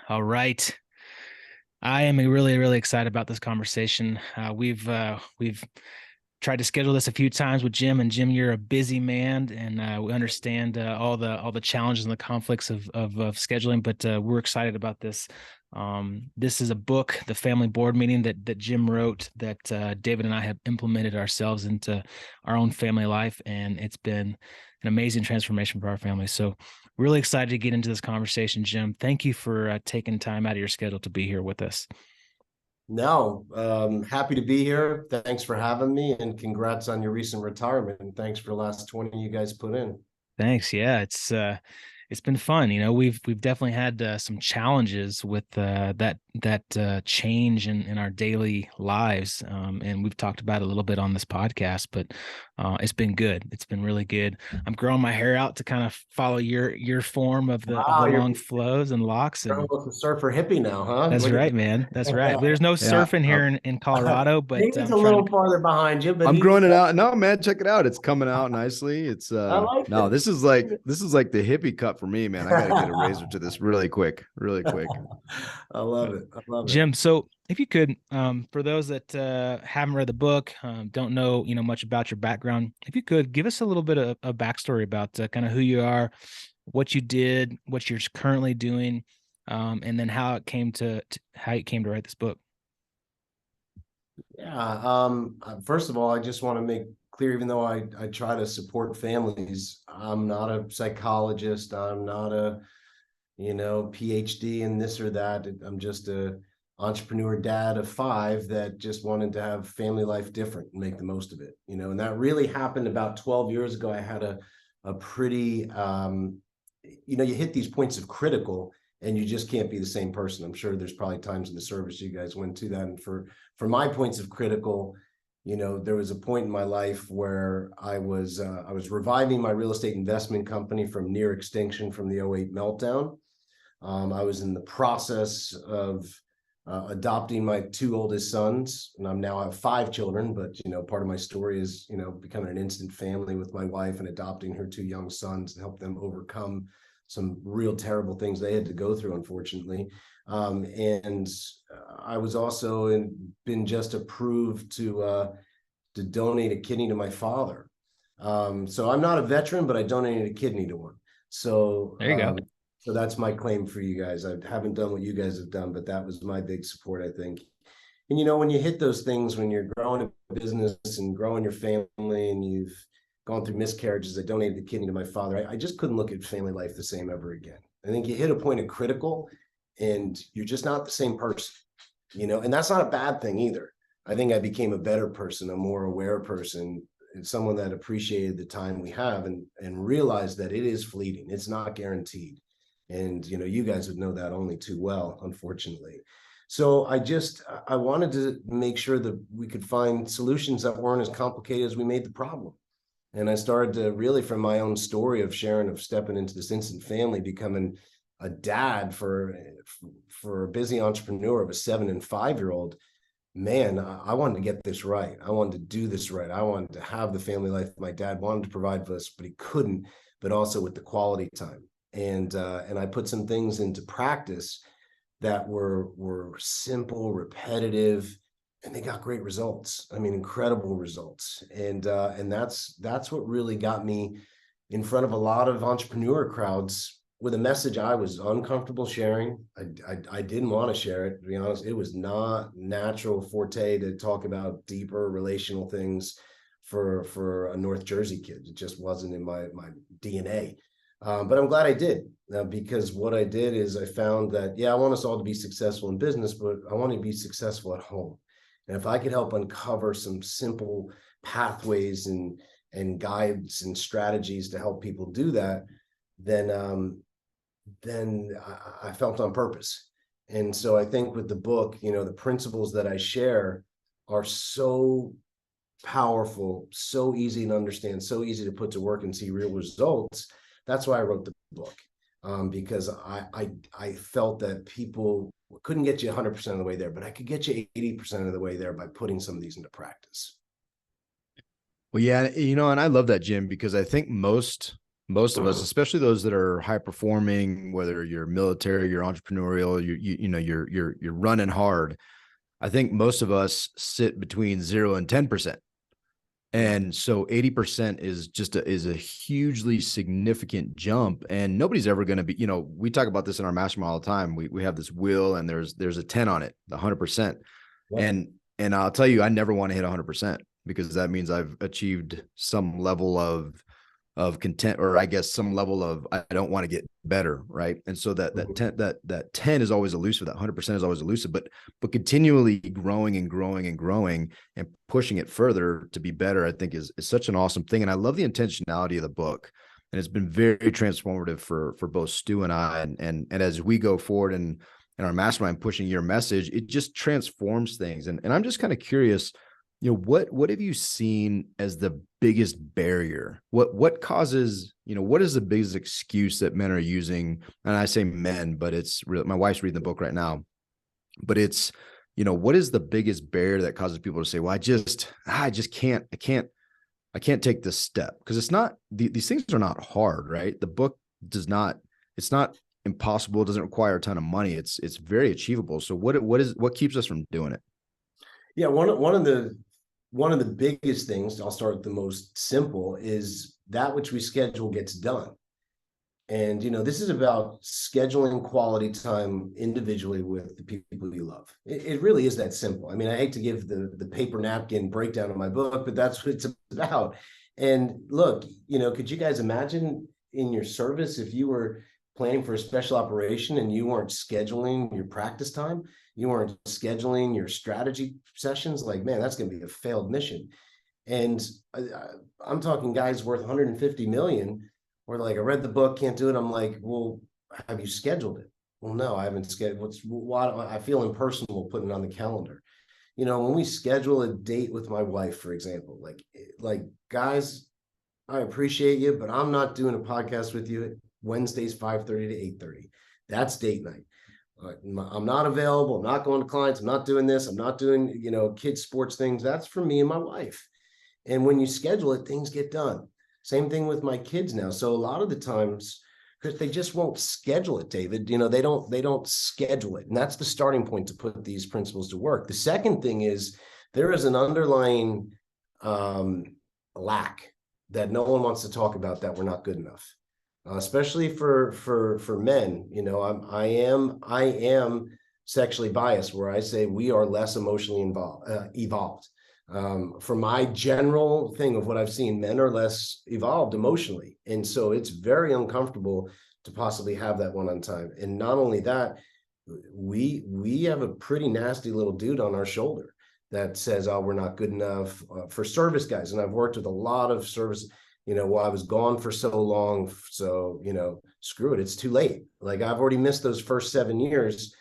All right. I am really, really excited about this conversation. We've tried to schedule this a few times with Jim, and Jim, you're a busy man, and we understand all the challenges and the conflicts of scheduling. But we're excited about this. This is a book, the Family Board Meeting that Jim wrote, that David and I have implemented ourselves into our own family life, and it's been an amazing transformation for our family. So really excited to get into this conversation, Jim. Thank you for taking time out of your schedule to be here with us. No, happy to be here. Thanks for having me, and congrats on your recent retirement. And thanks for the last 20 you guys put in. Thanks. Yeah, it's been fun. We've definitely had some challenges with that change in our daily lives, and we've talked about it a little bit on this podcast. But it's been good. It's been really good. I'm growing my hair out to kind of follow your form of the Wow, you're long flows and locks, a and surfer hippie now, huh? that's Look at right, man. That's right. There's no Yeah, surfing here in Colorado, but David's I'm a trying little to. farther behind you, but I'm he's growing it out. No, man, check it out. It's coming out nicely. It's I like no, it. this is like the hippie cut for me, man. I gotta get a razor to this really quick, really quick. I love it. I love it. Jim, so if you could, for those that haven't read the book, don't know, much about your background, if you could give us a little bit of a backstory about kind of who you are, what you did, what you're currently doing, and then how it came to how you came to write this book. Yeah. First of all, I just want to make clear, even though I try to support families, I'm not a psychologist. I'm not a PhD in this or that. I'm just a entrepreneur dad of five that just wanted to have family life different and make the most of it. And that really happened about 12 years ago. I had a pretty, you hit these points of critical and you just can't be the same person. I'm sure there's probably times in the service you guys went to that. And for my points of critical, there was a point in my life where I was reviving my real estate investment company from near extinction from the '08 meltdown. I was in the process of adopting my two oldest sons, and I'm now have five children. But part of my story is becoming an instant family with my wife and adopting her two young sons to help them overcome some real terrible things they had to go through, unfortunately. And I was also been just approved to donate a kidney to my father. So I'm not a veteran, but I donated a kidney to one. So There you go. So that's my claim for you guys. I haven't done what you guys have done, but that was my big support, I think. And when you hit those things, when you're growing a business and growing your family and you've gone through miscarriages, I donated the kidney to my father. I just couldn't look at family life the same ever again. I think you hit a point of critical and you're just not the same person, and that's not a bad thing either. I think I became a better person, a more aware person, and someone that appreciated the time we have and realized that it is fleeting. It's not guaranteed. And, you guys would know that only too well, unfortunately. So I wanted to make sure that we could find solutions that weren't as complicated as we made the problem. And I started to really, from my own story of sharing, of stepping into this instant family, becoming a dad for a busy entrepreneur of a 7 and 5-year-old. Man, I wanted to get this right. I wanted to do this right. I wanted to have the family life my dad wanted to provide for us, but he couldn't, but also with the quality time. And I put some things into practice that were simple, repetitive, and they got great results. I mean, incredible results. And that's what really got me in front of a lot of entrepreneur crowds with a message I was uncomfortable sharing. I didn't want to share it, to be honest. It was not natural forte to talk about deeper relational things for a North Jersey kid. It just wasn't in my DNA. But I'm glad I did, because what I did is I found that, I want us all to be successful in business, but I want to be successful at home. And if I could help uncover some simple pathways and guides and strategies to help people do that, then I felt on purpose. And so I think with the book, the principles that I share are so powerful, so easy to understand, so easy to put to work and see real results. That's why I wrote the book, because I felt that people couldn't get you 100% of the way there, but I could get you 80% of the way there by putting some of these into practice. Well, yeah, and I love that, Jim, because I think most most of us, especially those that are high performing, whether you're military, you're entrepreneurial, you're running hard. I think most of us sit between 0 and 10%. And so 80% is is a hugely significant jump. And nobody's ever going to be, we talk about this in our mastermind all the time. We have this wheel and there's a 10 on it, the 100%. Yeah. And I'll tell you, I never want to hit 100% because that means I've achieved some level of content, or I guess some level of, I don't want to get better. Right. And so that 10 is always elusive. That 100% is always elusive, but continually growing and growing and growing and pushing it further to be better, I think is such an awesome thing. And I love the intentionality of the book, and it's been very transformative for both Stu and I. And as we go forward in our mastermind, pushing your message, it just transforms things. And I'm just kind of curious, what have you seen as the biggest barrier? What causes, what is the biggest excuse that men are using? And I say men, but it's real. My wife's reading the book right now, but it's, what is the biggest barrier that causes people to say, well, I just can't take this step? Because it's not, these things are not hard, right? The book it's not impossible. It doesn't require a ton of money. It's very achievable. So what keeps us from doing it? Yeah. One of the biggest things, I'll start with the most simple, is that which we schedule gets done. And, this is about scheduling quality time individually with the people you love. It really is that simple. I mean, I hate to give the paper napkin breakdown of my book, but that's what it's about. And look, could you guys imagine in your service, if you were planning for a special operation and you weren't scheduling your practice time, you weren't scheduling your strategy sessions, like, man, that's going to be a failed mission. And I'm talking guys worth 150 million, where like, I read the book, can't do it. I'm like, well, have you scheduled it? Well, no, I haven't scheduled. I feel impersonal putting it on the calendar. When we schedule a date with my wife, for example, like guys, I appreciate you, but I'm not doing a podcast with you Wednesdays, 5:30 to 8:30. That's date night. I'm not available. I'm not going to clients. I'm not doing this. I'm not doing, kids sports things. That's for me and my wife. And when you schedule it, things get done. Same thing with my kids now. So a lot of the times, because they just won't schedule it, David, they don't schedule it. And that's the starting point to put these principles to work. The second thing is there is an underlying lack that no one wants to talk about, that we're not good enough. Especially for men, I am sexually biased, where I say we are less emotionally evolved. For my general thing of what I've seen, men are less evolved emotionally, and so it's very uncomfortable to possibly have that one on time. And not only that, we have a pretty nasty little dude on our shoulder that says, "Oh, we're not good enough," for service guys. And I've worked with a lot of service. Well, I was gone for so long, so, screw it, it's too late. Like, I've already missed those first 7 years.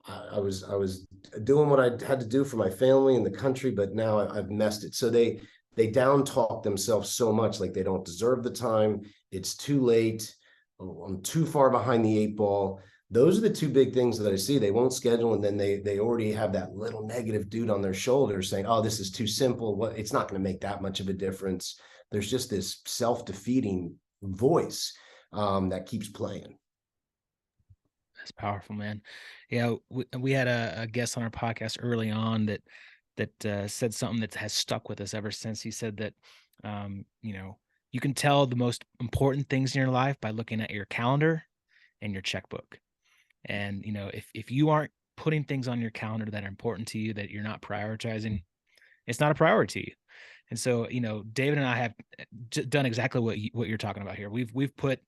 I was doing what I had to do for my family and the country, but now I've messed it. So they down talk themselves so much, like they don't deserve the time. It's too late. I'm too far behind the 8 ball. Those are the two big things that I see. They won't schedule, and then they already have that little negative dude on their shoulder saying, "Oh, this is too simple. It's not going to make that much of a difference." There's just this self-defeating voice that keeps playing. That's powerful, man. Yeah, we had a guest on our podcast early on that said something that has stuck with us ever since. He said that, you can tell the most important things in your life by looking at your calendar and your checkbook. And, if you aren't putting things on your calendar that are important to you, that you're not prioritizing, it's not a priority to you. And so, David and I have done exactly what you're talking about here. We've put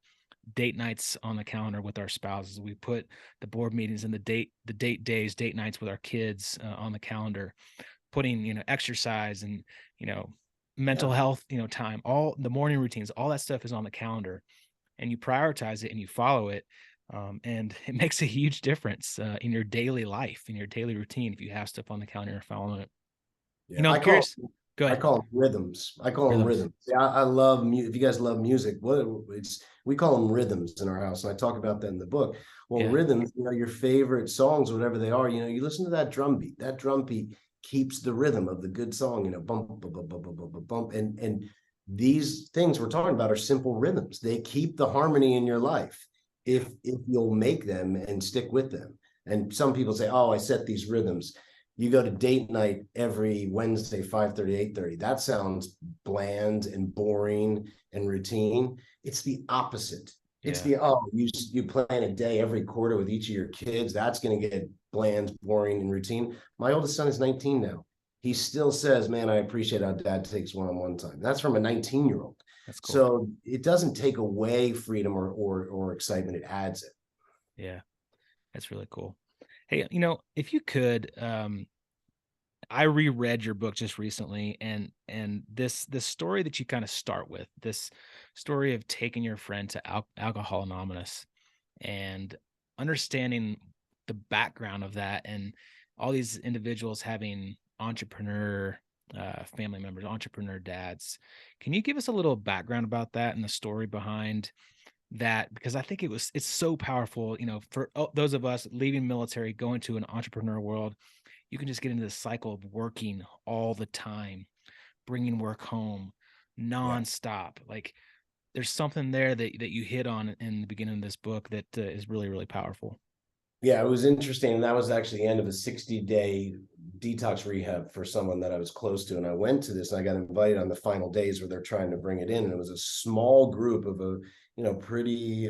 date nights on the calendar with our spouses. We put the board meetings and the date nights with our kids on the calendar, putting, exercise and, mental health, time, all the morning routines, all that stuff is on the calendar, and you prioritize it and you follow it. And it makes a huge difference in your daily life, in your daily routine, if you have stuff on the calendar and following it. Yeah, I'm curious. Go ahead. I call them rhythms. Yeah, I love music. If you guys love music, we call them rhythms in our house, and I talk about that in the book. Well, rhythms, your favorite songs, whatever they are, you listen to that drum beat. That drum beat keeps the rhythm of the good song, bump, bump, bump, bump, bump, bump. And these things we're talking about are simple rhythms. They keep the harmony in your life if you'll make them and stick with them. And some people say, oh, I set these rhythms. You go to date night every Wednesday, 5:30, 8:30. That sounds bland and boring and routine. It's the opposite. It's you plan a day every quarter with each of your kids. That's going to get bland, boring, and routine. My oldest son is 19 now. He still says, man, I appreciate how dad takes one-on-one time. That's from a 19-year-old. That's cool. So it doesn't take away freedom or excitement. It adds it. Yeah, that's really cool. Hey, if you could, I reread your book just recently, and this story that you kind of start with, this story of taking your friend to Alcohol Anonymous and understanding the background of that, and all these individuals having entrepreneur family members, entrepreneur dads. Can you give us a little background about that and the story behind that? Because I think it's so powerful, for those of us leaving military, going to an entrepreneur world. You can just get into the cycle of working all the time, bringing work home nonstop. Like there's something there that you hit on in the beginning of this book that is really, really powerful. Yeah, it was interesting. And that was actually the end of a 60-day detox rehab for someone that I was close to. And I went to this and I got invited on the final days where they're trying to bring it in. And it was a small group of pretty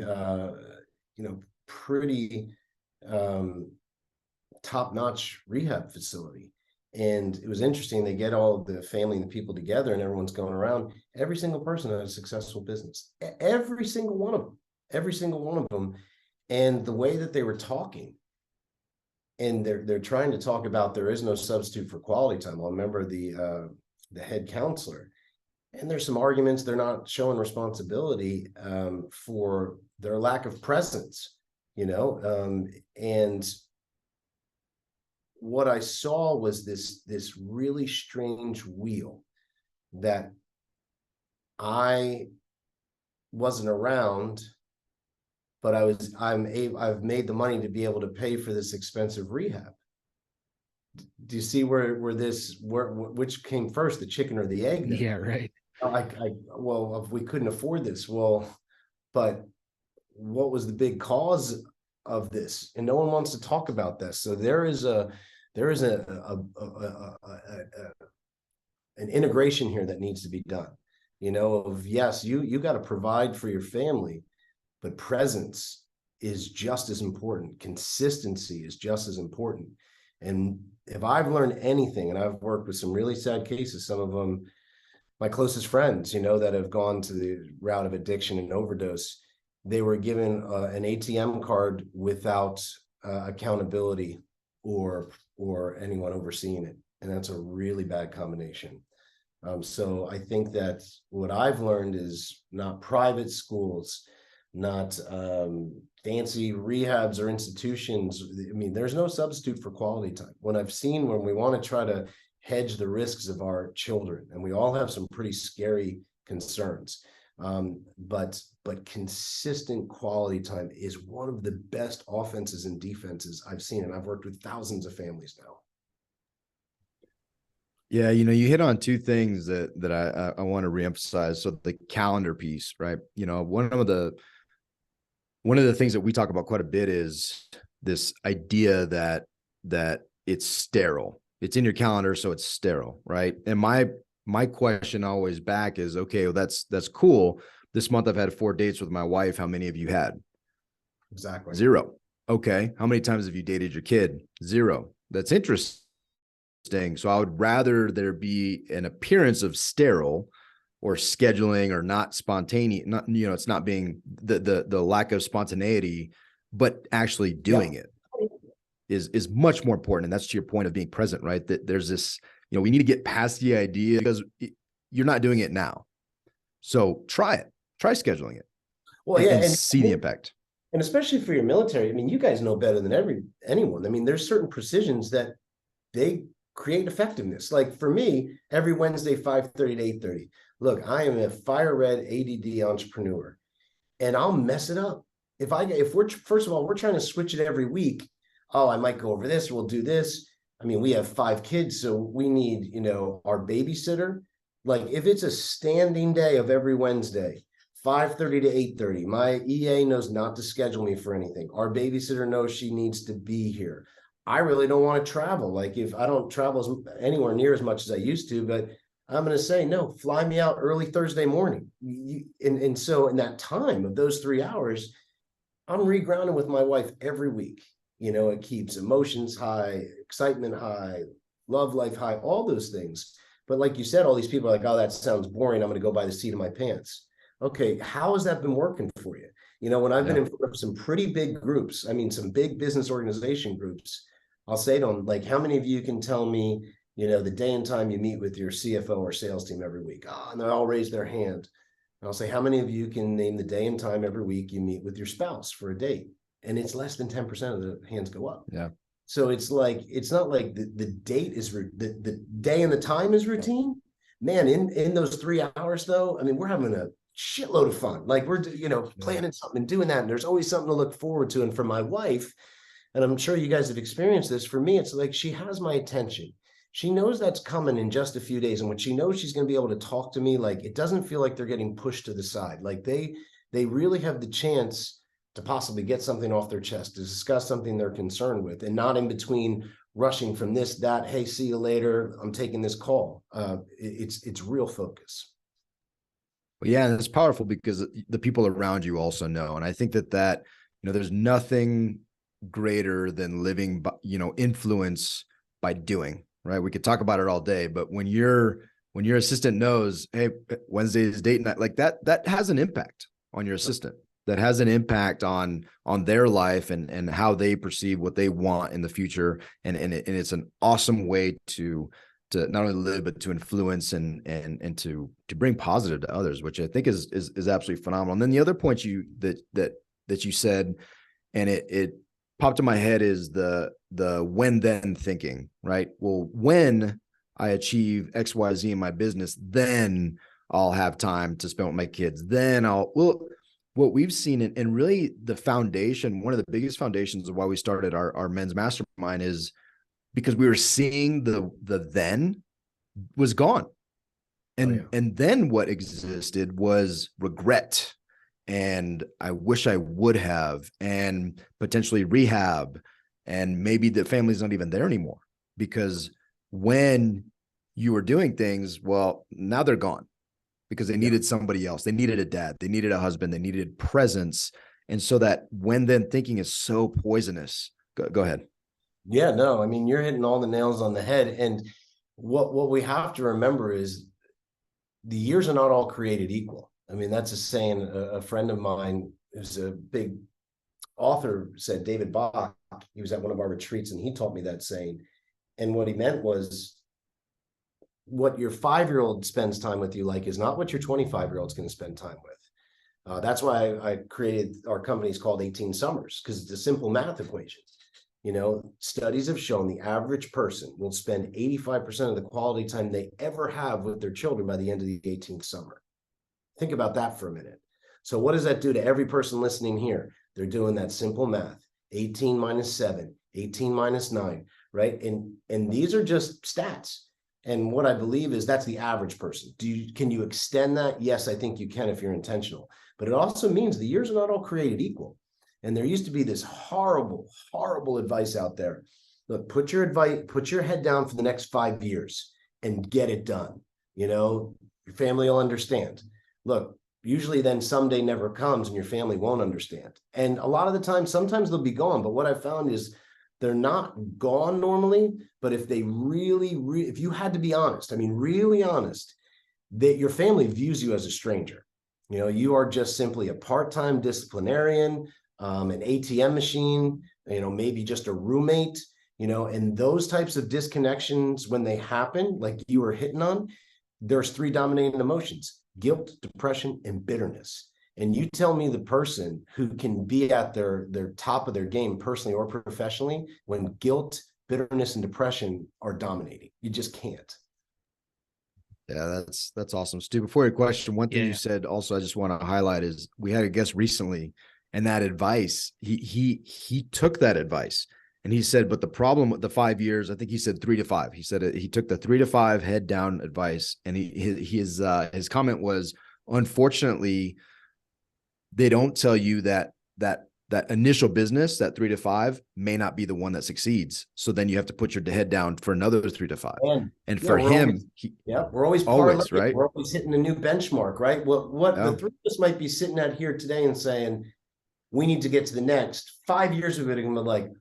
top-notch rehab facility. And it was interesting. They get all the family and the people together and everyone's going around. Every single person had a successful business. Every single one of them. And the way that they were talking, and they're trying to talk about there is no substitute for quality time. Well, I remember the head counselor, and there's some arguments. They're not showing responsibility for their lack of presence, and what I saw was this really strange wheel that I wasn't around, but I've made the money to be able to pay for this expensive rehab. Do you see which came first, the chicken or the egg? Then? Yeah, right. Well, if we couldn't afford this, but what was the big cause of this? And no one wants to talk about this. So there is an integration here that needs to be done. Yes, you got to provide for your family, but presence is just as important. Consistency is just as important. And if I've learned anything, and I've worked with some really sad cases, some of them my closest friends, that have gone to the route of addiction and overdose, they were given an ATM card without accountability or anyone overseeing it. And that's a really bad combination. So I think that what I've learned is not private schools, not fancy rehabs or institutions. I mean, there's no substitute for quality time. When we want to try to hedge the risks of our children, and we all have some pretty scary concerns, but consistent quality time is one of the best offenses and defenses I've seen, and I've worked with thousands of families now. Yeah, you hit on two things that I want to reemphasize. So the calendar piece, right? One of the things that we talk about quite a bit is this idea that it's sterile. It's in your calendar, so it's sterile, right? And my question always back is, okay, well, that's cool. This month I've had 4 dates with my wife. How many have you had? Exactly. 0. Okay. How many times have you dated your kid? 0. That's interesting. So I would rather there be an appearance of sterile or scheduling or not spontaneous, it's not being the lack of spontaneity, but actually doing it is much more important. And that's to your point of being present, right? That there's this, we need to get past the idea because you're not doing it now. So try scheduling it. Well, and see the impact. And especially for your military, I mean, you guys know better than anyone. I mean, there's certain precisions that they create effectiveness. Like for me, every Wednesday, 5:30 to 8:30. Look, I am a fire red ADD entrepreneur, and I'll mess it up. If we're first of all, we're trying to switch it every week. Oh, I might go over this. We'll do this. I mean, we have 5 kids, so we need, our babysitter. Like if it's a standing day of every Wednesday, 5:30 to 8:30, my EA knows not to schedule me for anything. Our babysitter knows she needs to be here. I really don't want to travel. Like if I don't travel anywhere near as much as I used to, but I'm going to say, no, fly me out early Thursday morning. And so in that time of those 3 hours, I'm regrounding with my wife every week. It keeps emotions high, excitement high, love life high, all those things. But like you said, all these people are like, oh, that sounds boring. I'm going to go by the seat of my pants. Okay, how has that been working for you? When I've been in front of some pretty big groups, I mean, some big business organization groups, I'll say to them, like, how many of you can tell me, the day and time you meet with your CFO or sales team every week? Oh, and they all raise their hand. And I'll say, how many of you can name the day and time every week you meet with your spouse for a date? And it's less than 10% of the hands go up. Yeah. So it's not like the date is the day and the time is routine. Man, in those 3 hours though, I mean, we're having a shitload of fun. Like we're planning something and doing that, and there's always something to look forward to. And for my wife, and I'm sure you guys have experienced this, for me, it's like she has my attention. She knows that's coming in just a few days, and when she knows she's going to be able to talk to me, like it doesn't feel like they're getting pushed to the side. Like they really have the chance to possibly get something off their chest, to discuss something they're concerned with, and not in between rushing from this, that, hey, see you later, I'm taking this call. It's real focus. Well, yeah, and it's powerful because the people around you also know. And I think that there's nothing greater than living, influence by doing, right? We could talk about it all day, but when your assistant knows, hey, Wednesday is date night, like that has an impact on your assistant. That has an impact on their life and how they perceive what they want in the future. And it's an awesome way to not only live, but to influence and to bring positive to others, which I think is absolutely phenomenal. And then the other point that you said, and it popped in my head, is the when then thinking, right? Well, when I achieve XYZ in my business, then I'll have time to spend with my kids. Then what we've seen, and really the foundation, one of the biggest foundations of why we started our men's mastermind, is because we were seeing the then was gone. And then what existed was regret. And I wish I would have, and potentially rehab. And maybe the family's not even there anymore, because when you were doing things, well, now they're gone. Because they needed somebody else. They needed a dad. They needed a husband. They needed presence. And so that when then thinking is so poisonous. Go ahead. Yeah, no, I mean, you're hitting all the nails on the head. And what we have to remember is the years are not all created equal. I mean, that's a saying a friend of mine who's a big author said, David Bach. He was at one of our retreats and he taught me that saying. And what he meant was, what your 5-year-old spends time with you like is not what your 25-year-old is going to spend time with. That's why I created our company's called 18 Summers, because it's a simple math equation. Studies have shown the average person will spend 85% of the quality time they ever have with their children by the end of the 18th summer. Think about that for a minute. So what does that do to every person listening here? They're doing that simple math, 18 minus 7, 18 minus 9, right? And these are just stats. And what I believe is that's the average person. Can you extend that? Yes, I think you can if you're intentional. But it also means the years are not all created equal. And there used to be this horrible, horrible advice out there. Look, put your head down for the next 5 years and get it done. Your family will understand. Look, usually then someday never comes and your family won't understand. And a lot of the time, sometimes they'll be gone. But what I found is they're not gone normally, but if they if you had to be honest, I mean, really honest, that your family views you as a stranger. You are just simply a part-time disciplinarian, an ATM machine, maybe just a roommate, and those types of disconnections, when they happen, like you were hitting on, there's 3 dominating emotions: guilt, depression, and bitterness. And you tell me the person who can be at their top of their game personally or professionally when guilt, bitterness, and depression are dominating. You just can't. Yeah, that's awesome. Stu, before your question, one thing you said also I just want to highlight is we had a guest recently, and that advice, he took that advice And he said, but the problem with the 5 years, I think he said 3 to 5. He said he took the 3 to 5 head down advice. And his comment was, unfortunately, they don't tell you that initial business, that 3 to 5, may not be the one that succeeds. So then you have to put your head down for another 3 to 5. And for him, we're always right. We're always hitting a new benchmark, right? The three of us might be sitting out here today and saying, we need to get to the next. 5 years ago, I'm like,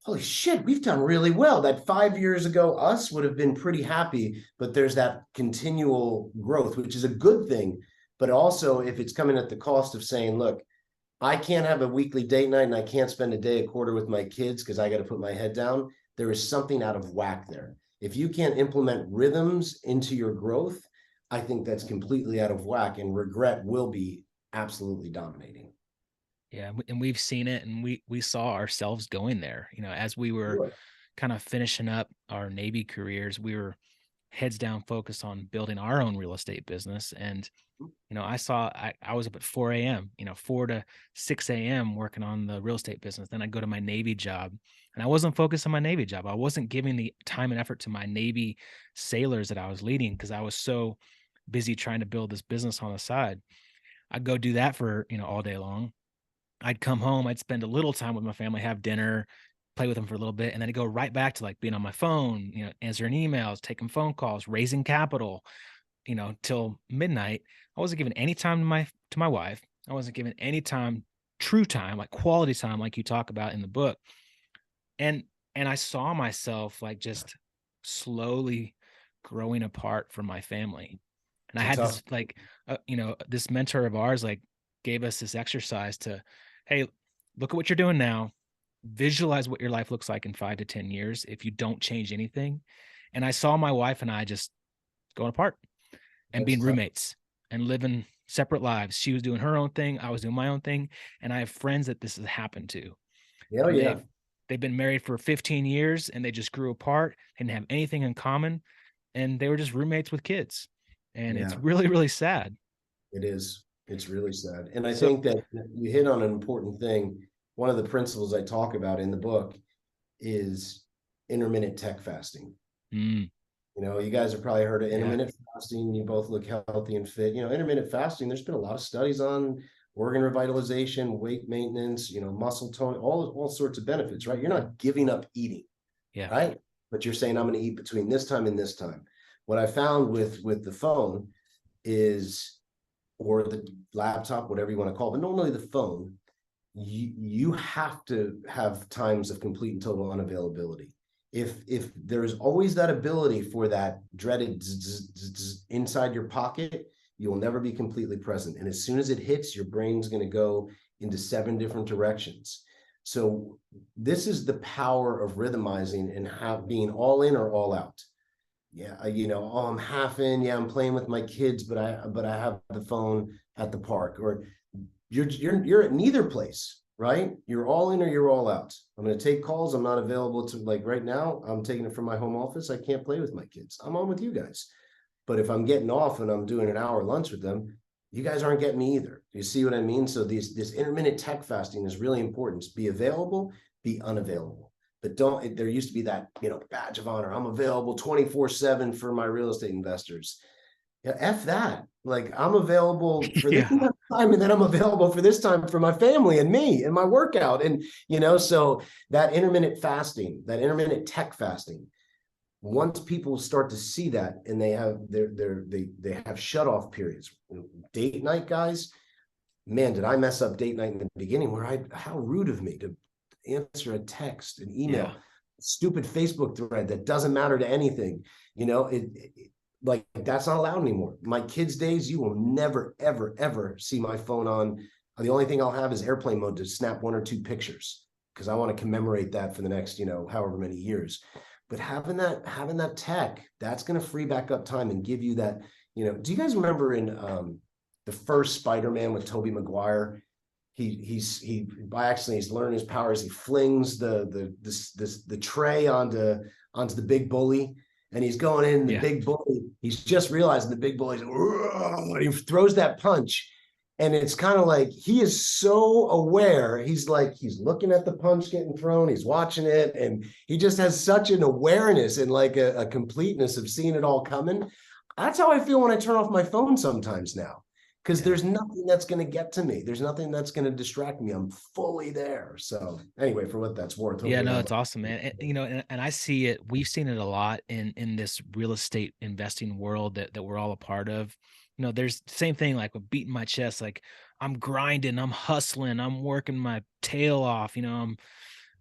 holy shit, we've done really well. That 5 years ago, us would have been pretty happy, but there's that continual growth, which is a good thing. But also, if it's coming at the cost of saying, look, I can't have a weekly date night and I can't spend a day a quarter with my kids because I got to put my head down, there is something out of whack there. If you can't implement rhythms into your growth, I think that's completely out of whack, and regret will be absolutely dominating. Yeah, and we've seen it, and we saw ourselves going there. As we were kind of finishing up our Navy careers, we were heads down focused on building our own real estate business. And I was up at 4 a.m., 4 to 6 a.m. working on the real estate business. Then I go to my Navy job, and I wasn't focused on my Navy job. I wasn't giving the time and effort to my Navy sailors that I was leading because I was so busy trying to build this business on the side. I'd go do that for, all day long. I'd come home, I'd spend a little time with my family, have dinner, play with them for a little bit. And then I'd go right back to being on my phone, answering emails, taking phone calls, raising capital, till midnight. I wasn't giving any time to my wife. I wasn't giving any time, true time, like quality time, like you talk about in the book. And I saw myself just slowly growing apart from my family. And I had this this mentor of ours gave us this exercise to, hey, look at what you're doing now. Visualize what your life looks like in 5 to 10 years if you don't change anything. And I saw my wife and I just going apart and being roommates and living separate lives. She was doing her own thing. I was doing my own thing. And I have friends that this has happened to. They've been married for 15 years and they just grew apart, didn't have anything in common. And they were just roommates with kids. And it's really, really sad. It is. It's really sad. And I think that you hit on an important thing. One of the principles I talk about in the book is intermittent tech fasting. You guys have probably heard of intermittent fasting. You both look healthy and fit. Intermittent fasting, there's been a lot of studies on organ revitalization, weight maintenance, muscle tone, all sorts of benefits, right? You're not giving up eating, right? But you're saying, I'm going to eat between this time and this time. What I found with the phone or the laptop, whatever you want to call it, but normally the phone, you have to have times of complete and total unavailability. If there's always that ability for that dreaded inside your pocket, you will never be completely present. And as soon as it hits, your brain's going to go into 7 different directions. So this is the power of rhythmizing and being all in or all out. I'm half in. I'm playing with my kids, but I have the phone at the park. Or you're at neither place, right? You're all in or you're all out. I'm going to take calls. I'm not available to right now. I'm taking it from my home office. I can't play with my kids. I'm on with you guys. But if I'm getting off and I'm doing an hour lunch with them, you guys aren't getting me either. You see what I mean? So this intermittent tech fasting is really important. Be available, be unavailable. But there used to be that, badge of honor. I'm available 24/7 for my real estate investors. F that. I'm available for this time, and then I'm available for this time for my family and me and my workout. And, so that intermittent fasting, that intermittent tech fasting, once people start to see that and they have shut off periods, date night guys, man, did I mess up date night in the beginning how rude of me to answer a text, an email, stupid Facebook thread that doesn't matter to anything. That's not allowed anymore. My kids' days, you will never, ever, ever see my phone on. The only thing I'll have is airplane mode to snap 1 or 2 pictures because I want to commemorate that for the next, however many years. But having that tech, that's going to free back up time and give you that, do you guys remember in the first Spider-Man with Tobey Maguire? He by accident, he's learning his powers. He flings the tray onto the big bully, and he's going in. The big bully, he's just realizing the big bully's, and he throws that punch, And it's kind of like he is so aware. He's like, he's looking at the punch getting thrown, he's watching it, and he just has such an awareness and like a completeness of seeing it all coming. That's how I feel when I turn off my phone sometimes now, because there's nothing that's going to get to me. There's nothing that's going to distract me. I'm fully there. So anyway, for what that's worth. Yeah, no, it's awesome, man. And, you know, and I see it, we've seen it a lot in this real estate investing world that we're all a part of. You know, there's the same thing, like with beating my chest, like I'm grinding, I'm hustling, I'm working my tail off, you know, I'm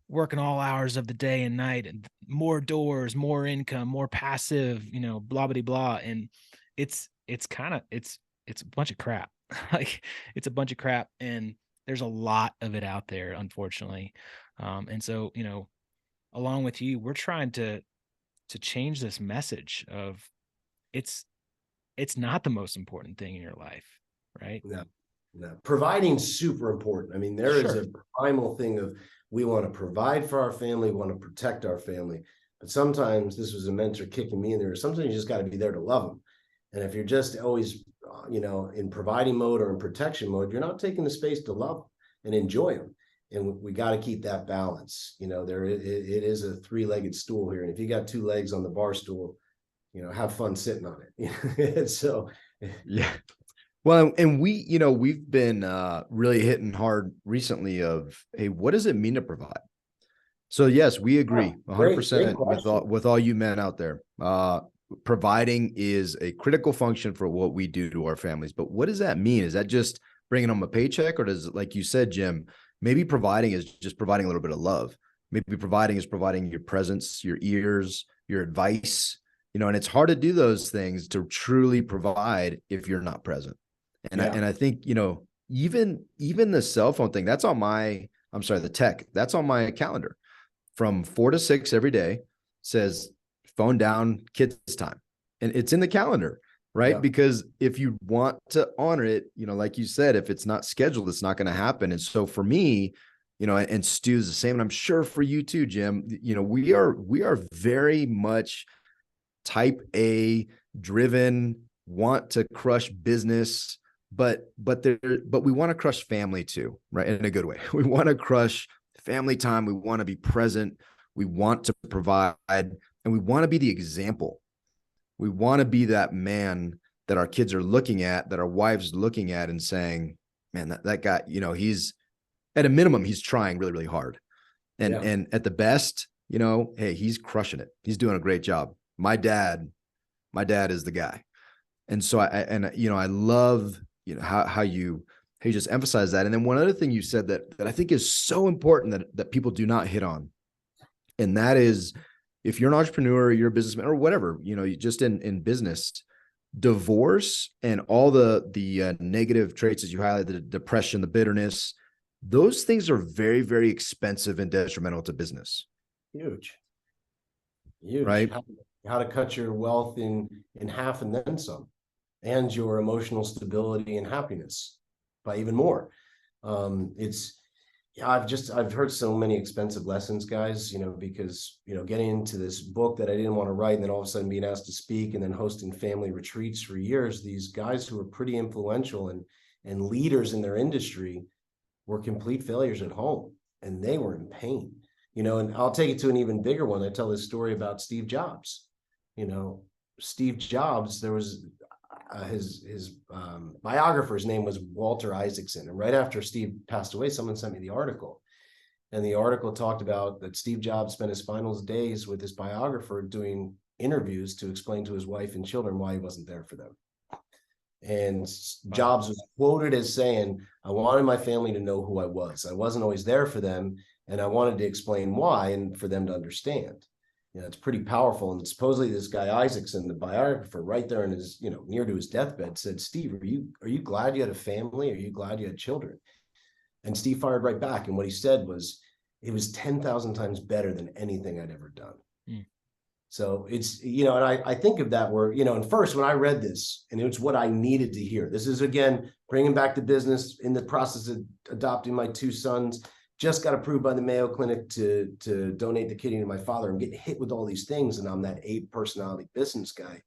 working all hours of the day and night, and more doors, more income, more passive, you know, blah, blah, blah. And it's kind of, it's a bunch of crap. Like it's a bunch of crap. And there's a lot of it out there, unfortunately. And so, you know, along with you, we're trying to change this message of it's not the most important thing in your life, right? No. Providing super important. I mean, there is a primal thing of we want to provide for our family, we want to protect our family. But sometimes, this was a mentor kicking me in there, sometimes you just got to be there to love them. And if you're just always, you know, in providing mode or in protection mode, you're not taking the space to love them and enjoy them. And we got to keep that balance. You know, it is a three-legged stool here. And if you got two legs on the bar stool, you know, have fun sitting on it. So, yeah. Well, and we, you know, we've been really hitting hard recently of, hey, what does it mean to provide? So yes, we agree 100% with all you men out there. Providing is a critical function for what we do to our families. But what does that mean? Is that just bringing them a paycheck, or does, like you said, Jim, maybe providing is just providing a little bit of love? Maybe providing is providing your presence, your ears, your advice, you know, and it's hard to do those things to truly provide if you're not present. And I think, you know, even the cell phone thing, that's on my, I'm sorry, the tech, that's on my calendar from 4 to 6 every day, says phone down, kids time. And it's in the calendar, right? Yeah. Because if you want to honor it, you know, like you said, if it's not scheduled, it's not going to happen. And so for me, you know, and Stu's the same, and I'm sure for you too, Jim, you know, we are very much type A driven, want to crush business, but we want to crush family too, right? In a good way. We want to crush family time. We want to be present. We want to provide, and we want to be the example. We want to be that man that our kids are looking at, that our wives are looking at and saying, man, that guy, you know, he's at a minimum, he's trying really, really hard. And at the best, you know, hey, he's crushing it. He's doing a great job. My dad is the guy. And so I love, you know, how you just emphasize that. And then one other thing you said that I think is so important that people do not hit on. And that is, if you're an entrepreneur or you're a businessman or whatever, you know, you just in business, divorce and all the negative traits as you highlighted, the depression, the bitterness, those things are very, very expensive and detrimental to business. Huge, right? How to cut your wealth in half and then some, and your emotional stability and happiness by even more. I've heard so many expensive lessons, guys, you know, because, you know, getting into this book that I didn't want to write, and then all of a sudden being asked to speak, and then hosting family retreats for years, these guys who are pretty influential and leaders in their industry were complete failures at home, and they were in pain, you know. And I'll take it to an even bigger one. I tell this story about Steve Jobs. You know, Steve Jobs, there was his biographer's name was Walter Isaacson. And right after Steve passed away, someone sent me the article. And the article talked about that Steve Jobs spent his final days with his biographer doing interviews to explain to his wife and children why he wasn't there for them. And Jobs was quoted as saying, I wanted my family to know who I was. I wasn't always there for them, and I wanted to explain why and for them to understand. You know, it's pretty powerful. And supposedly this guy Isaacson, the biographer, right there in his, you know, near to his deathbed, said, Steve, are you glad you had a family? Are you glad you had children? And Steve fired right back. And what he said was, it was 10,000 times better than anything I'd ever done. So it's, you know, and I think of that where, you know, and first when I read this, and it's what I needed to hear. This is, again, bringing back to business, in the process of adopting my 2 sons. Just got approved by the Mayo Clinic to donate the kidney to my father. I'm getting hit with all these things, and I'm that 8 personality business guy.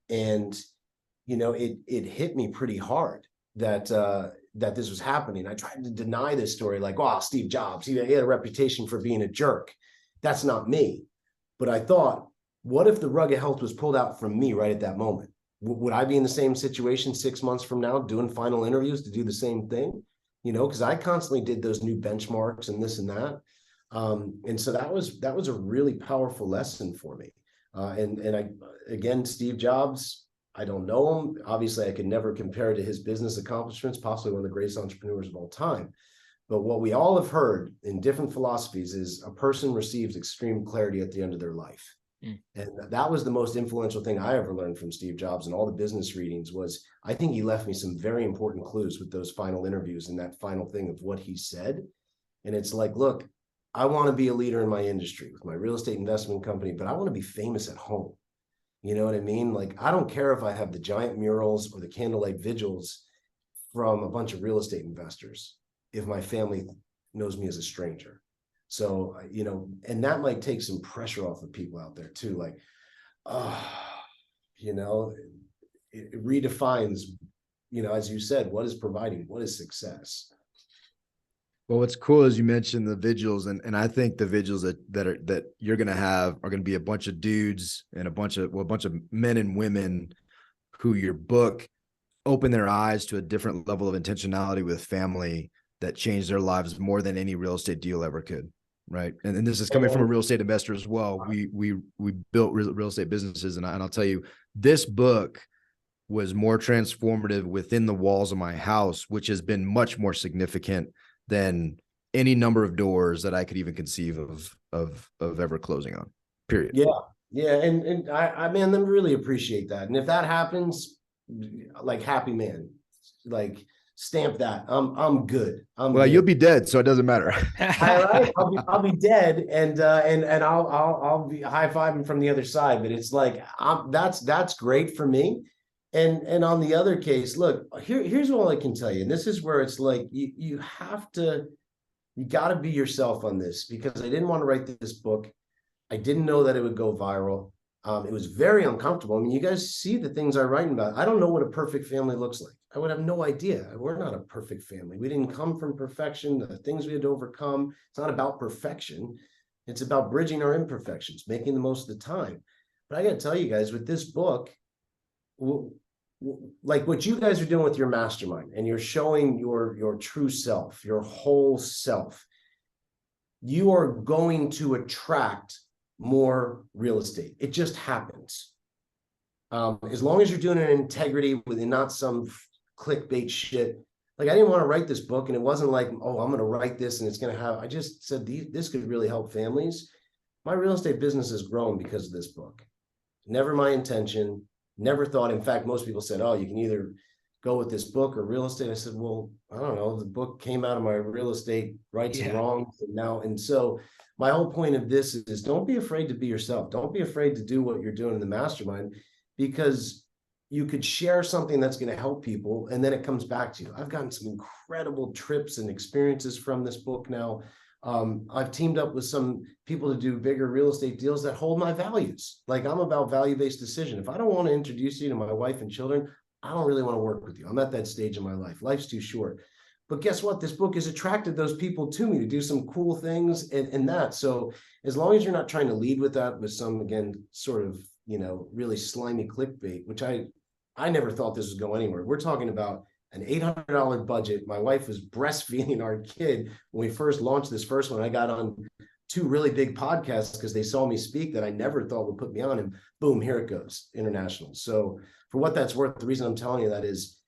And, you know, it hit me pretty hard that, that this was happening. I tried to deny this story, like, oh, Steve Jobs, he had a reputation for being a jerk. That's not me. But I thought, what if the rug of health was pulled out from me right at that moment? Would I be in the same situation 6 months from now, doing final interviews to do the same thing? Because I constantly did those new benchmarks and this and that. And so that was a really powerful lesson for me. And I, again, Steve Jobs, I don't know him. Obviously, I could never compare to his business accomplishments, possibly one of the greatest entrepreneurs of all time. But what we all have heard in different philosophies is a person receives extreme clarity at the end of their life. And that was the most influential thing I ever learned from Steve Jobs and all the business readings was, I think he left me some very important clues with those final interviews and that final thing of what he said. And it's like, look, I want to be a leader in my industry with my real estate investment company, but I want to be famous at home. You know what I mean? Like, I don't care if I have the giant murals or the candlelight vigils from a bunch of real estate investors if my family knows me as a stranger. So, and that might take some pressure off of people out there too. Like, it redefines, as you said, what is providing, what is success? Well, what's cool is you mentioned the vigils, and I think the vigils that you're going to have are going to be a bunch of dudes and a bunch of men and women who your book open their eyes to a different level of intentionality with family that changed their lives more than any real estate deal ever could. Right. And this is coming from a real estate investor as well. We built real estate businesses. And I'll tell you, this book was more transformative within the walls of my house, which has been much more significant than any number of doors that I could even conceive of ever closing on, period. Yeah. Yeah. And I man, I really appreciate that. And if that happens, like, happy man, like, stamp that. I'm good. Well, good. You'll be dead, so it doesn't matter. All right, I'll be dead, and I'll be high-fiving from the other side. But it's like, that's great for me. And on the other case, look, here's all I can tell you. And this is where it's like you got to be yourself on this, because I didn't want to write this book. I didn't know that it would go viral. It was very uncomfortable. I mean, you guys see the things I write about. I don't know what a perfect family looks like. I would have no idea. We're not a perfect family. We didn't come from perfection. The things we had to overcome. It's not about perfection. It's about bridging our imperfections, making the most of the time. But I got to tell you guys, with this book, like what you guys are doing with your mastermind, and you're showing your true self, your whole self, you are going to attract more real estate. It just happens. As long as you're doing it in integrity, within not some clickbait shit. Like, I didn't want to write this book, and it wasn't like, oh, I'm going to write this and it's going to have, I just said this could really help families. My real estate business has grown because of this book. Never my intention, never thought. In fact, most people said, oh, you can either go with this book or real estate. I said, well, I don't know. The book came out of my real estate rights and wrongs now. And so my whole point of this is don't be afraid to be yourself. Don't be afraid to do what you're doing in the mastermind, because you could share something that's going to help people, and then it comes back to you. I've gotten some incredible trips and experiences from this book now. I've teamed up with some people to do bigger real estate deals that hold my values. Like, I'm about value-based decision. If I don't want to introduce you to my wife and children, I don't really want to work with you. I'm at that stage in my life. Life's too short. But guess what? This book has attracted those people to me to do some cool things and that. So as long as you're not trying to lead with that, with some, again, sort of, really slimy clickbait, which I never thought this would go anywhere. We're talking about an $800 budget. My wife was breastfeeding our kid when we first launched this first one. I got on 2 really big podcasts because they saw me speak that I never thought would put me on, and boom, here it goes, international. So for what that's worth, the reason I'm telling you that is,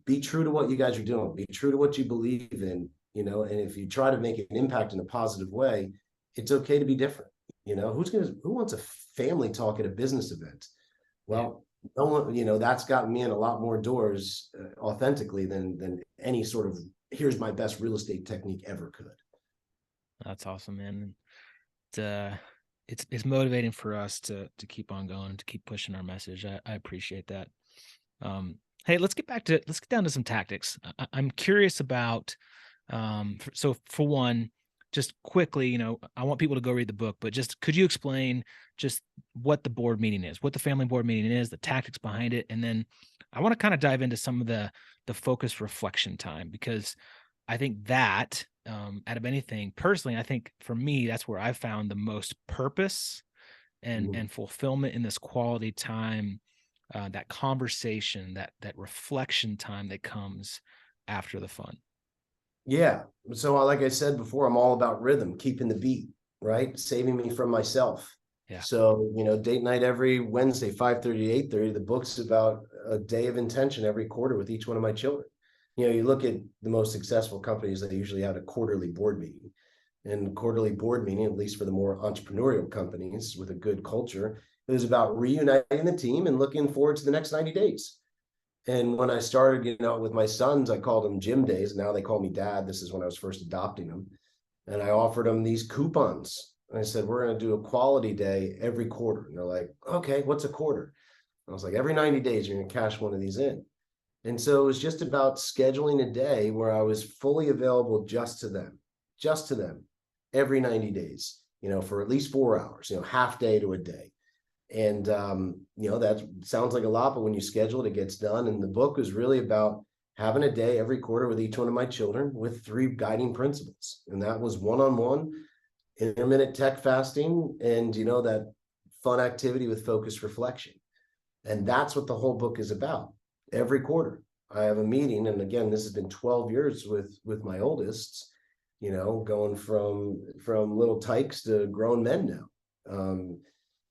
be true to what you guys are doing, be true to what you believe in, and if you try to make an impact in a positive way, it's okay to be different. Who wants a family talk at a business event? Well, no one, that's gotten me in a lot more doors authentically than any sort of, here's my best real estate technique ever could. That's awesome, man. It's motivating for us to keep on going, to keep pushing our message. I appreciate that. Hey, let's get down to some tactics. I'm curious about, so for one, just quickly, I want people to go read the book, but just could you explain just what the board meeting is, what the family board meeting is, the tactics behind it, and then I want to kind of dive into some of the focused reflection time, because I think that out of anything, personally, I think for me, that's where I found the most purpose and fulfillment in this quality time, that conversation, that reflection time that comes after the fun. Yeah. So like I said before, I'm all about rhythm, keeping the beat, right? Saving me from myself. Yeah. So, date night every Wednesday, 5:30 to 8:30. The book's about a day of intention every quarter with each one of my children. You look at the most successful companies that usually have a quarterly board meeting. And quarterly board meeting, at least for the more entrepreneurial companies with a good culture, it was about reuniting the team and looking forward to the next 90 days. And when I started, with my sons, I called them Gym Days. Now they call me Dad. This is when I was first adopting them. And I offered them these coupons. And I said, we're going to do a quality day every quarter. And they're like, okay, what's a quarter? I was like, every 90 days, you're going to cash one of these in. And so it was just about scheduling a day where I was fully available just to them every 90 days, for at least 4 hours, half day to a day. And, that sounds like a lot, but when you schedule it, it gets done. And the book was really about having a day every quarter with each one of my children with 3 guiding principles. And that was one-on-one, intermittent tech fasting, and, that fun activity with focused reflection. And that's what the whole book is about. Every quarter, I have a meeting. And again, this has been 12 years with my oldest, going from little tykes to grown men now.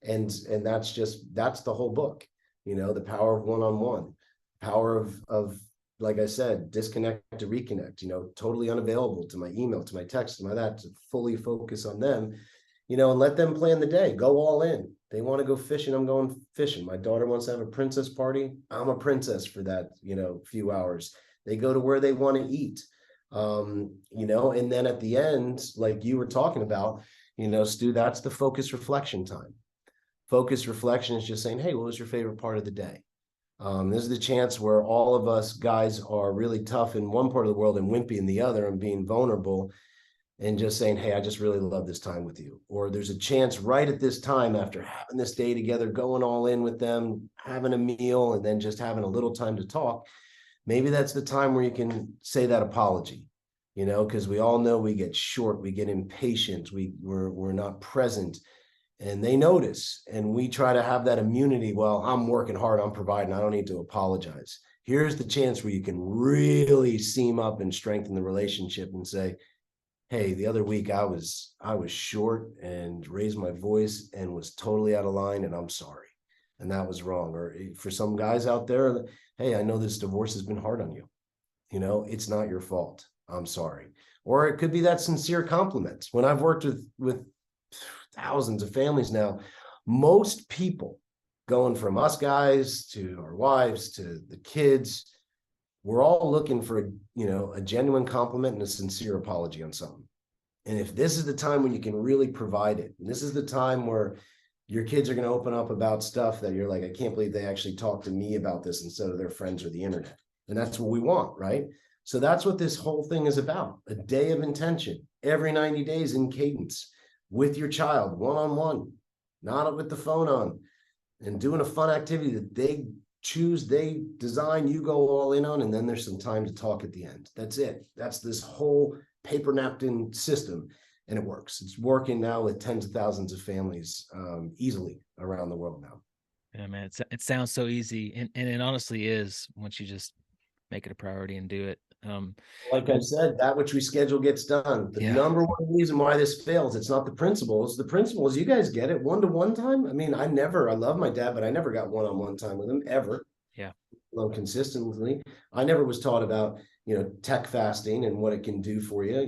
And that's the whole book, the power of one-on-one, power of, like I said, disconnect to reconnect, totally unavailable to my email, to my text, to my that, to fully focus on them, and let them plan the day, go all in. They want to go fishing, I'm going fishing. My daughter wants to have a princess party, I'm a princess for that, few hours. They go to where they want to eat, and then at the end, like you were talking about, Stu, that's the focus reflection time. Focused reflection is just saying, hey, what was your favorite part of the day? This is the chance where all of us guys are really tough in one part of the world and wimpy in the other, and being vulnerable and just saying, hey, I just really love this time with you. Or there's a chance right at this time, after having this day together, going all in with them, having a meal, and then just having a little time to talk. Maybe that's the time where you can say that apology, because we all know we get short, we get impatient, we're not present. And they notice, and we try to have that immunity. Well, I'm working hard, I'm providing, I don't need to apologize. Here's the chance where you can really seam up and strengthen the relationship and say, hey, the other week I was short and raised my voice and was totally out of line, and I'm sorry. And that was wrong. Or for some guys out there, hey, I know this divorce has been hard on you. It's not your fault. I'm sorry. Or it could be that sincere compliment. When I've worked with thousands of families now, most people, going from us guys to our wives to the kids, we're all looking for a genuine compliment and a sincere apology on something. And if this is the time when you can really provide it, and this is the time where your kids are going to open up about stuff that you're like, I can't believe they actually talked to me about this instead of their friends or the internet. And that's what we want, right? So that's what this whole thing is about. A day of intention every 90 days in cadence with your child, one-on-one, not with the phone on, and doing a fun activity that they choose, they design, you go all in on, and then there's some time to talk at the end. That's it. That's this whole paper napkin system, and it works. It's working now with tens of thousands of families easily around the world now. Yeah, man, it sounds so easy, and it honestly is once you just make it a priority and do it. Like I said, that which we schedule gets done. The number one reason why this fails, it's not the principles. The principles, you guys get it, one-to-one time. I mean, I love my dad, but I never got one-on-one time with him ever. Yeah. Consistently. I never was taught about, tech fasting and what it can do for you,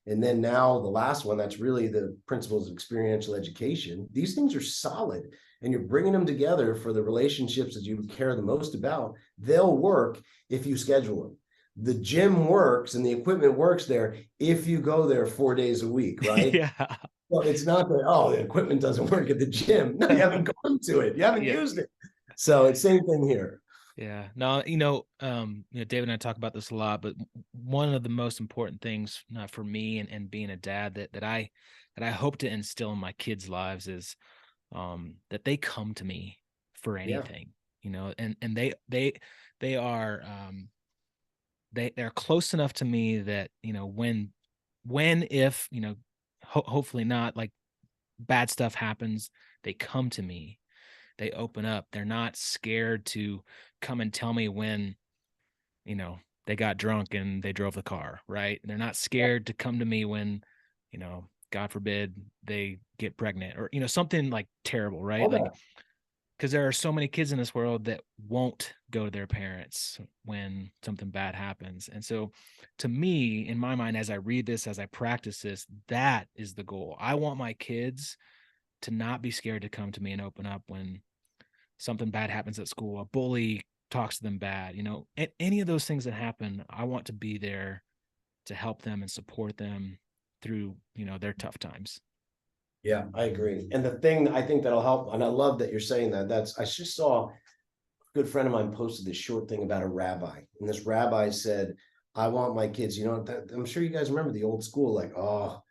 and then now the last one, that's really the principles of experiential education. These things are solid, and you're bringing them together for the relationships that you care the most about. They'll work if you schedule them. The gym works and the equipment works there if you go there 4 days a week, right? Yeah. Well, it's not that, the equipment doesn't work at the gym. No, you haven't gone to it. You haven't used it. So it's same thing here. Yeah. No, David and I talk about this a lot, but one of the most important things for me and being a dad that I hope to instill in my kids' lives is that they come to me for Yeah. anything, and they are they're close enough to me that, when if, hopefully not, like, bad stuff happens, they come to me, they open up, they're not scared to come and tell me when, you know, they got drunk and they drove the car, right? They're not scared to come to me when, God forbid, they get pregnant or, something like terrible, right? All Like, that. because there are so many kids in this world that won't go to their parents when something bad happens. And so, to me, in my mind, as I read this, as I practice this, that is the goal. I want my kids to not be scared to come to me and open up when something bad happens at school, a bully talks to them bad, any of those things that happen. I want to be there to help them and support them through, their tough times. Yeah, I agree. And the thing I think that'll help, and I love that you're saying that. I just saw a good friend of mine posted this short thing about a rabbi, and this rabbi said, "I want my kids." I'm sure you guys remember the old school, like, "Oh,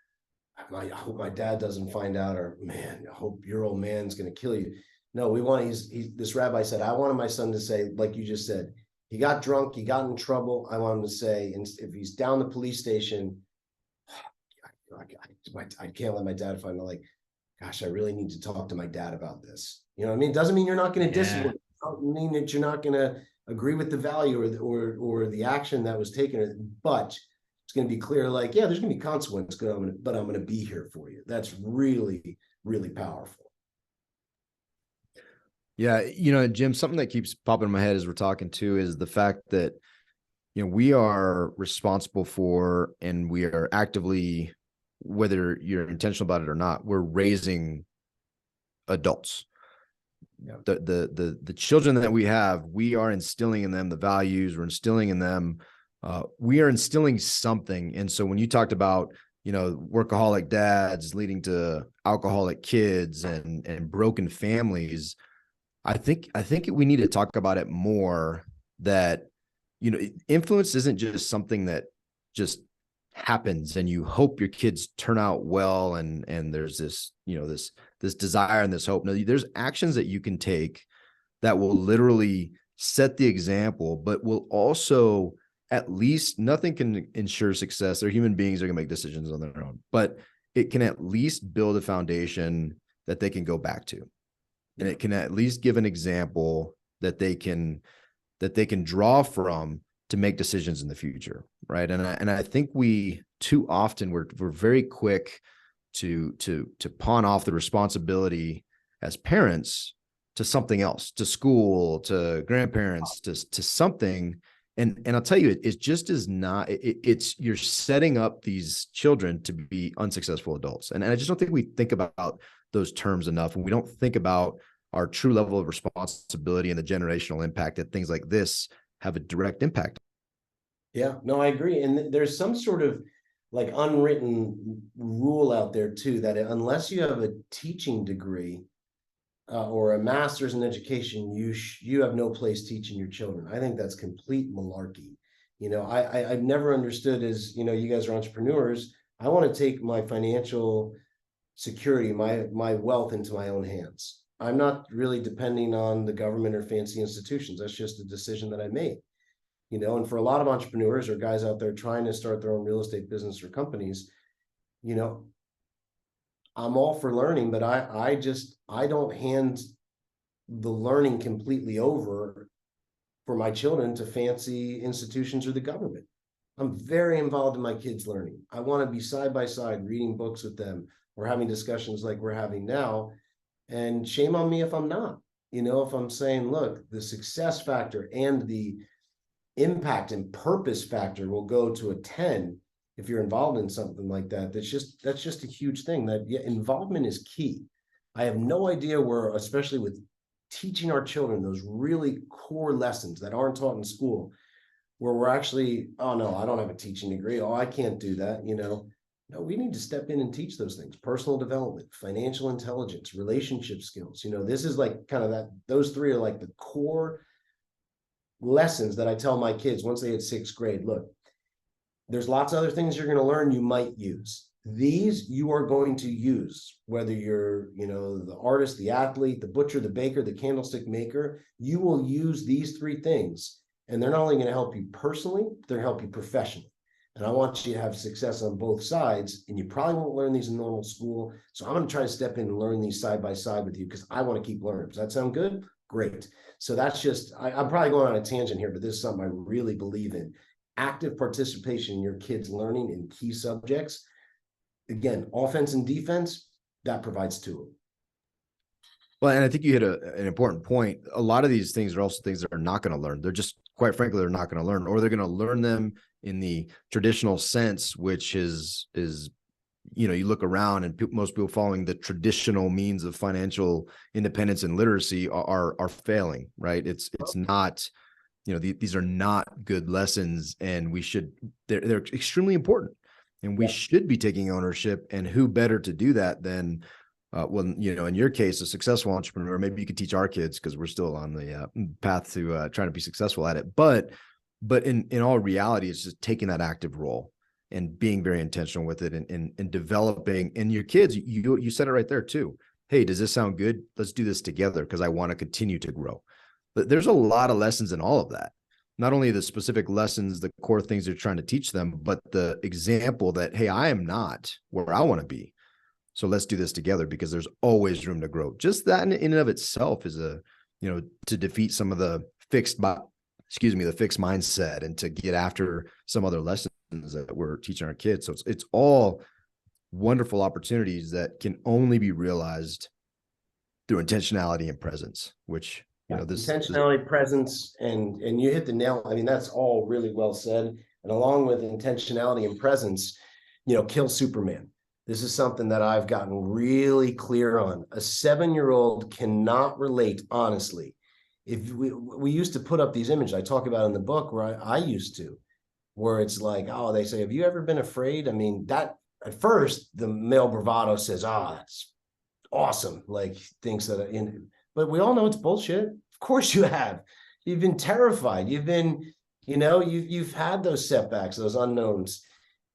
I hope my dad doesn't find out," or "Man, I hope your old man's going to kill you." No, we want. This rabbi said, "I wanted my son to say, like you just said, he got drunk, he got in trouble. I want him to say, and if he's down the police station." I can't let my dad find out, like, gosh, I really need to talk to my dad about this. You know what I mean? It doesn't mean you're not going to Yeah. disagree. It doesn't mean that you're not going to agree with the value or the action that was taken, but it's going to be clear, like, yeah, there's going to be consequence, but I'm going to be here for you. That's really, really powerful. Yeah, Jim, something that keeps popping in my head as we're talking too is the fact that we are responsible for, and we are actively, whether you're intentional about it or not, we're raising adults. Yeah. The children that we have, we are instilling in them the values, we're instilling in them, we are instilling something. And so when you talked about, workaholic dads leading to alcoholic kids and broken families, I think we need to talk about it more, that influence isn't just something that just happens and you hope your kids turn out well, and there's this this desire and this hope. No, there's actions that you can take that will literally set the example, but will also, at least, nothing can ensure success. They're human beings, they're gonna make decisions on their own, but it can at least build a foundation that they can go back to, and it can at least give an example that they can draw from to make decisions in the future, right? And I think we too often we're very quick to pawn off the responsibility as parents to something else, to school, to grandparents, to something. And I'll tell you, it just is not. It's you're setting up these children to be unsuccessful adults, and I just don't think we think about those terms enough, and we don't think about our true level of responsibility and the generational impact that things like this have a direct impact. Yeah, no, I agree. And there's some sort of like unwritten rule out there too, that unless you have a teaching degree or a master's in education, you have no place teaching your children. I think that's complete malarkey. I've never understood, as you guys are entrepreneurs. I want to take my financial security, my wealth, into my own hands. I'm not really depending on the government or fancy institutions. That's just a decision that I made. And for a lot of entrepreneurs or guys out there trying to start their own real estate business or companies, you know, I'm all for learning, but I don't hand the learning completely over for my children to fancy institutions or the government. I'm very involved in my kids' learning. I want to be side by side reading books with them or having discussions like we're having now. And shame on me if I'm not. If I'm saying, look, the success factor and the impact and purpose factor will go to a 10 if you're involved in something like that. That's just a huge thing. That, yeah, involvement is key. I have no idea where, especially with teaching our children those really core lessons that aren't taught in school, where we're actually, oh no, I don't have a teaching degree, oh, I can't do that. No, we need to step in and teach those things: personal development, financial intelligence, relationship skills. This is like kind of that, those three are like the core lessons that I tell my kids once they hit 6th grade. Look, there's lots of other things you're going to learn you might use. These you are going to use, whether you're, the artist, the athlete, the butcher, the baker, the candlestick maker, you will use these 3 things. And they're not only going to help you personally, they're going to help you professionally. And I want you to have success on both sides. And you probably won't learn these in normal school. So I'm going to try to step in and learn these side by side with you because I want to keep learning. Does that sound good? Great. So that's just, I'm probably going on a tangent here, but this is something I really believe in. Active participation in your kids' learning in key subjects. Again, offense and defense, that provides 2. Well, and I think you hit an important point. A lot of these things are also things that are not going to learn. They're just, quite frankly, they're not going to learn, or they're going to learn them in the traditional sense, which is, you look around and most people following the traditional means of financial independence and literacy are failing, right? It's not, these are not good lessons, and they're extremely important, and we should be taking ownership. And who better to do that than, in your case, a successful entrepreneur. Maybe you could teach our kids because we're still on the path to trying to be successful at it. But in all reality, it's just taking that active role and being very intentional with it, and developing. And your kids, you said it right there too. Hey, does this sound good? Let's do this together because I want to continue to grow. But there's a lot of lessons in all of that. Not only the specific lessons, the core things they're trying to teach them, but the example that, hey, I am not where I want to be. So let's do this together because there's always room to grow. Just that in and of itself is to defeat some of the fixed mindset, and to get after some other lessons that we're teaching our kids. So it's all wonderful opportunities that can only be realized through intentionality and presence, which, intentionality, presence, and you hit the nail. I mean, that's all really well said. And along with intentionality and presence, kill Superman. This is something that I've gotten really clear on. A 7-year-old cannot relate honestly. If we used to put up these images I talk about in the book, where I used to, where it's like, oh, they say, have you ever been afraid? I mean, that at first the male bravado says, that's awesome. Like, thinks that, but we all know it's bullshit. Of course you have. You've been terrified. You've been, you've had those setbacks, those unknowns.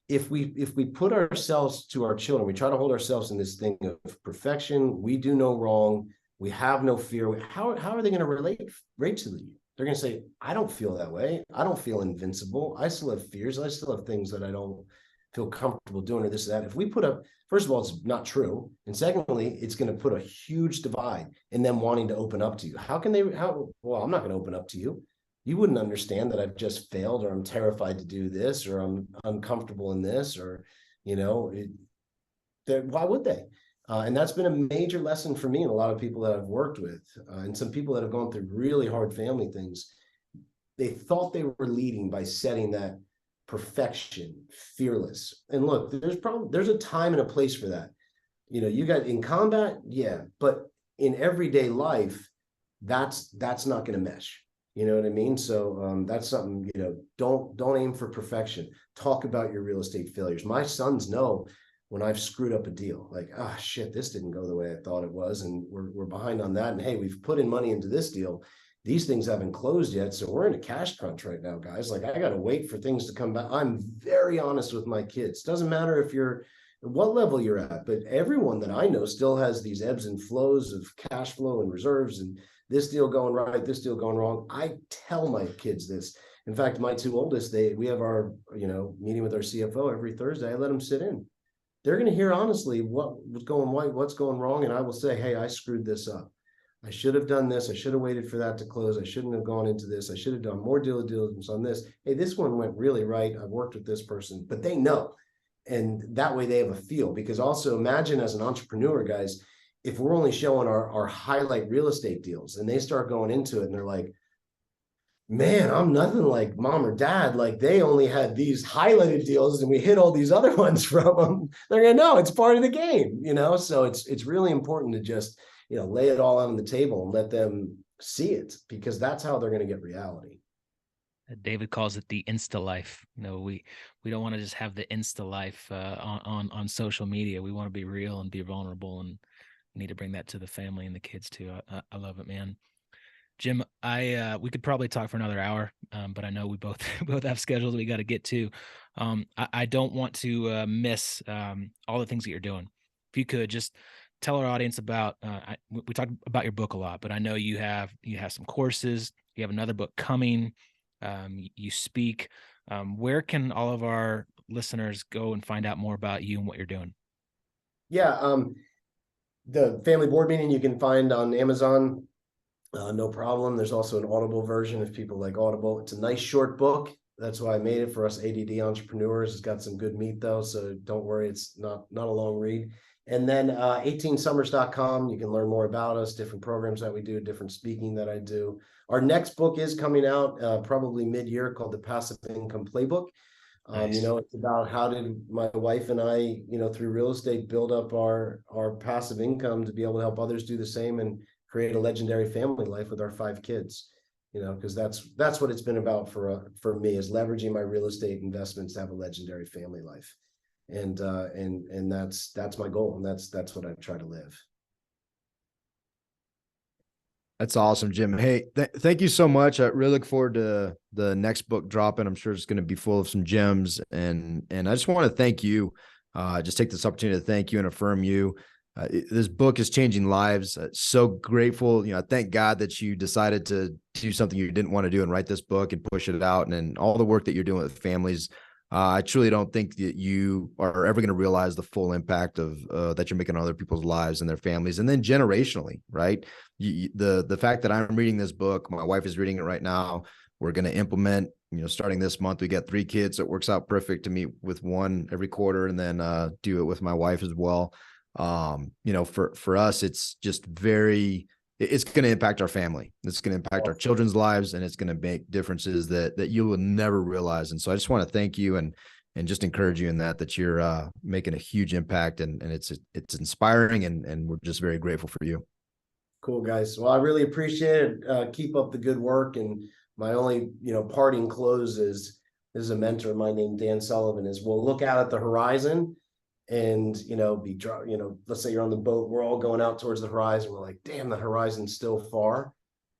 If we put ourselves to our children, we try to hold ourselves in this thing of perfection. We do no wrong. We have no fear. How are they going to relate to you? They're going to say, I don't feel that way. I don't feel invincible. I still have fears. I still have things that I don't feel comfortable doing, or this or that. If we put up, first of all, it's not true. And secondly, it's going to put a huge divide in them wanting to open up to you. Well, I'm not going to open up to you. You wouldn't understand that I've just failed, or I'm terrified to do this, or I'm uncomfortable in this, or, why would they? And that's been a major lesson for me and a lot of people that I've worked with, and some people that have gone through really hard family things. They thought they were leading by setting that perfection, fearless. And look, there's a time and a place for that. You got in combat, yeah, but in everyday life, that's not going to mesh. You know what I mean? So that's something, don't aim for perfection. Talk about your real estate failures. My sons know when I've screwed up a deal, like, shit, this didn't go the way I thought it was, and we're behind on that. And hey, we've put in money into this deal. These things haven't closed yet, so we're in a cash crunch right now, guys. Like, I got to wait for things to come back. I'm very honest with my kids. Doesn't matter if you're what level you're at, but everyone that I know still has these ebbs and flows of cash flow and reserves, and this deal going right, this deal going wrong. I tell my kids this. In fact, my 2 oldest, we have our, meeting with our CFO every Thursday. I let them sit in. They're going to hear honestly what's going right, what's going wrong. And I will say, hey, I screwed this up. I should have done this. I should have waited for that to close. I shouldn't have gone into this. I should have done more due diligence on this. Hey, this one went really right. I've worked with this person, but they know. And that way they have a feel. Because also imagine as an entrepreneur, guys, if we're only showing our highlight real estate deals and they start going into it and they're like, man, I'm nothing like mom or dad. Like, they only had these highlighted deals and we hit all these other ones from them. They're going to know it's part of the game, So it's really important to just, lay it all out on the table and let them see it, because that's how they're going to get reality. David calls it the Insta life. We don't want to just have the Insta life on social media. We want to be real and be vulnerable, and we need to bring that to the family and the kids too. I love it, man. Jim, we could probably talk for another hour, but I know we both both have schedules we got to get to. I don't want to miss all the things that you're doing. If you could just tell our audience about, we talked about your book a lot, but I know you have some courses. You have another book coming. You speak. Where can all of our listeners go and find out more about you and what you're doing? Yeah, the family board meeting you can find on Amazon. No problem. There's also an Audible version if people like Audible. It's a nice short book. That's why I made it for us ADD entrepreneurs. It's got some good meat though, so don't worry. It's not a long read. And then 18summers.com. You can learn more about us, different programs that we do, different speaking that I do. Our next book is coming out probably mid-year, called the Passive Income Playbook. Nice. It's about how did my wife and I, through real estate, build up our passive income to be able to help others do the same and create a legendary family life with our 5 kids. Because that's what it's been about for me, is leveraging my real estate investments to have a legendary family life, and that's my goal, and that's what I try to live. That's awesome, Jim. Hey, thank you so much. I really look forward to the next book dropping. I'm sure it's going to be full of some gems, and I just want to thank you. Just take this opportunity to thank you and affirm you. This book is changing lives. So grateful. I thank God that you decided to do something you didn't want to do and write this book and push it out, and all the work that you're doing with families. I truly don't think that you are ever going to realize the full impact of that you're making on other people's lives and their families, and then generationally, right? The fact that I'm reading this book, my wife is reading it right now. We're going to implement, starting this month. We got 3 kids, so it works out perfect to meet with one every quarter, and then do it with my wife as well. For us, it's just it's going to impact our family. It's going to impact our children's lives, and it's going to make differences that you will never realize. And so I just want to thank you and just encourage you in that you're making a huge impact, and it's inspiring, and we're just very grateful for you. Cool, guys. Well, I really appreciate it. Keep up the good work. And my only, parting close is a mentor of mine named Dan Sullivan, is we'll look out at the horizon and, let's say you're on the boat, we're all going out towards the horizon. We're like, damn, the horizon's still far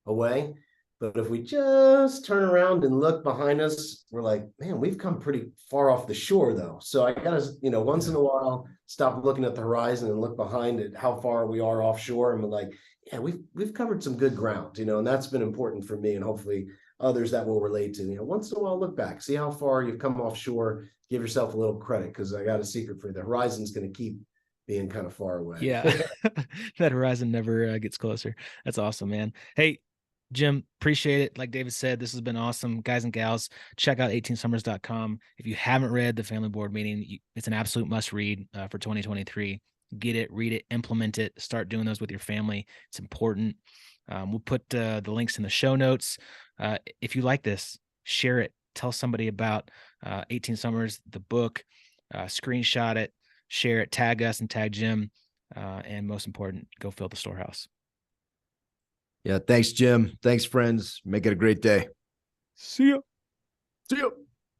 away. But if we just turn around and look behind us, we're like, man, we've come pretty far off the shore though. So I gotta, once in a while, stop looking at the horizon and look behind it, how far we are offshore. And we're like, yeah, we've covered some good ground, and that's been important for me, and hopefully others that will relate to. Once in a while, look back, see how far you've come offshore, give yourself a little credit, because I got a secret for you. The horizon's going to keep being kind of far away. Yeah. That horizon never gets closer. That's awesome, man. Hey, Jim, appreciate it. Like David said, this has been awesome. Guys and gals, check out 18summers.com. If you haven't read the Family Board Meeting, it's an absolute must read for 2023. Get it, read it, implement it, start doing those with your family. It's important. We'll put the links in the show notes. If you like this, share it. Tell somebody about 18 Summers, the book, screenshot it, share it, tag us and tag Jim. And most important, go fill the storehouse. Yeah. Thanks, Jim. Thanks, friends. Make it a great day. See ya. See you.